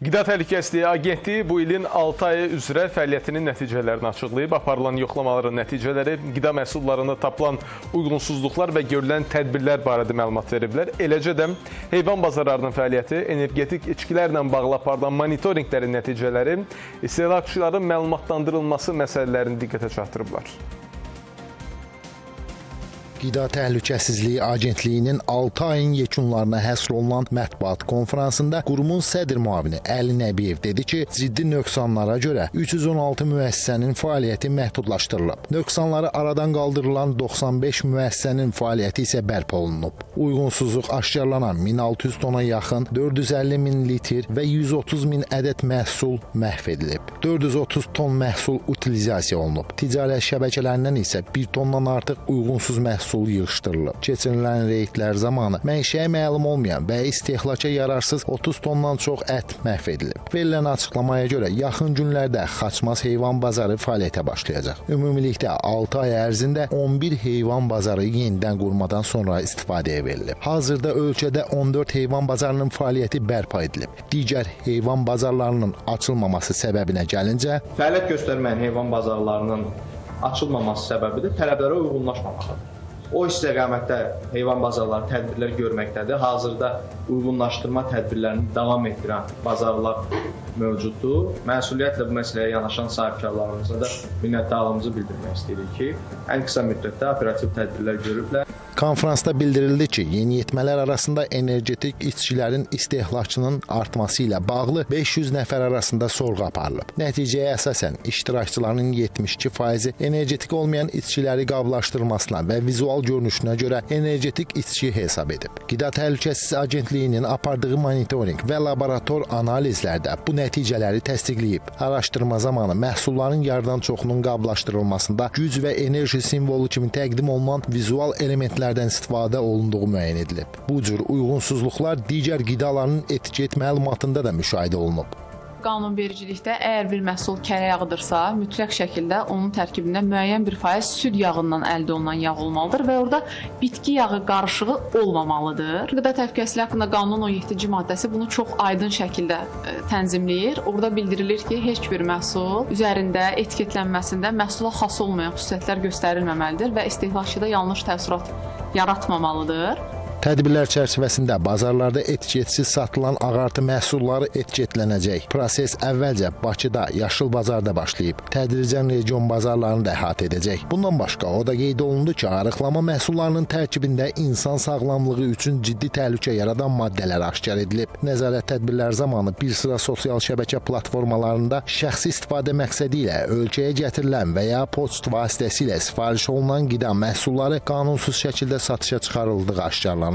Qida Təhlükəsizliyi Agentliyi bu ilin 6 ayı üzrə fəaliyyətinin nəticələrini açıqlayıb. Aparılan yoxlamaların nəticələri, qida məhsullarında tapılan uyğunsuzluqlar və görülən tədbirlər barədə məlumat veriblər. Eləcə də heyvan bazarlarının fəaliyyəti, energetik içkilərlə bağlı aparılan monitorinqlərin nəticələri, istehlakçıların məlumatlandırılması məsələlərini diqqətə çatdırıblar. Qida Təhlükəsizliyi Agentliyinin 6 ayın yekunlarına həsr olunan mətbuat konferansında qurumun sədr müavini Əli Nəbiyev dedi ki, ciddi nöqsanlara görə 316 müəssisənin fəaliyyəti məhdudlaşdırılıb. Nöqsanları aradan qaldırılan 95 müəssisənin fəaliyyəti isə bərpa olunub. Uyğunsuzluq aşkarlanan 1600 tona yaxın 450 min litr və 130 min ədəd məhsul məhv edilib. 430 ton məhsul utilizasiya olunub. Ticarət şəbəkələrindən isə 1 tondan artıq uyğunsuz məhsul yığışdırılıb. Keçirilən reydlər zamanı mənşəyə məlum olmayan və istehlaka yararsız 30 tondan çox ət məhv edilib. Verilən açıqlamaya görə yaxın günlərdə Xaçmaz heyvan bazarı fəaliyyətə başlayacaq. Ümumilikdə 6 ay ərzində 11 heyvan bazarı yenidən qurmadan sonra istifadəyə verilib. Hazırda ölkədə 14 heyvan bazarının fəaliyyəti bərpa edilib. Digər heyvan bazarlarının açılmaması səbəbinə gəlincə, fəaliyyət göstərməyən heyvan bazarlarının açılmaması səbəbi də tələblərə uyğunlaşmamaqdır. O istiqamətdə heyvan bazarları tədbirlər görməkdədir. Hazırda uyğunlaşdırma tədbirlərini davam etdirən bazarlar mövcuddur. Məsuliyyətlə bu məsələyə yanaşan sahibkarlarımıza da minnətdarlığımızı bildirmək istəyirik ki, ən qısa müddətdə operativ tədbirlər görüblər. Konferansda bildirildi ki, yeniyetmələr arasında energetik içkilərin istehlakının artması ilə bağlı 500 nəfər arasında sorğu aparılıb. Nəticəyə əsasən iştirakçıların 72%-i energetik olmayan içkiləri qablaşdırmasına və vizual görünüşünə görə energetik içki hesab edib. Qida Təhlükəsizliyi Agentliyinin apardığı monitorinq və laborator analizlərdə bu nəticələri təsdiqləyib. Araşdırma zamanı məhsulların yarıdan çoxunun qablaşdırılmasında güc və enerji simvolu kimi təqdim olunan vizual elementlərdən istifadə olunduğu müəyyən edilib. Bu cür uyğunsuzluqlar digər qidaların etiket məlumatında da müşahidə olunub. Qanunvericilikdə əgər bir məhsul kərə yağıdırsa, mütləq şəkildə onun tərkibində müəyyən bir faiz süd yağından əldə olunan yağ olmalıdır və orada bitki yağı qarışığı olmamalıdır. Qida Təhlükəsizliyi haqqında qanunun 17-ci maddəsi bunu çox aydın şəkildə tənzimləyir. Orada bildirilir ki, heç bir məhsul üzərində etiketlənməsində məhsula xas olmayan xüsusiyyətlər göstərilməməlidir və istehlakçıda yanlış təəssürat yaratmamalıdır. Tədbirlər çərçivəsində bazarlarda etiketsiz satılan ağartı məhsulları etiketlənəcək. Proses əvvəlcə Bakıda, Yaşıl bazarda başlayıb, tədricən region bazarlarını da əhatə edəcək. Bundan başqa, o da qeyd olundu ki, arıqlama məhsullarının tərkibində insan sağlamlığı üçün ciddi təhlükə yaradan maddələr aşkar edilib. Nəzarət tədbirlər zamanı bir sıra sosial şəbəkə platformalarında şəxsi istifadə məqsədi ilə ölkəyə gətirilən və ya poçt vasitəsilə sifariş olunan qida məhsulları qanunsuz şəkildə satışa çıxarıldığı aşkarlanıb.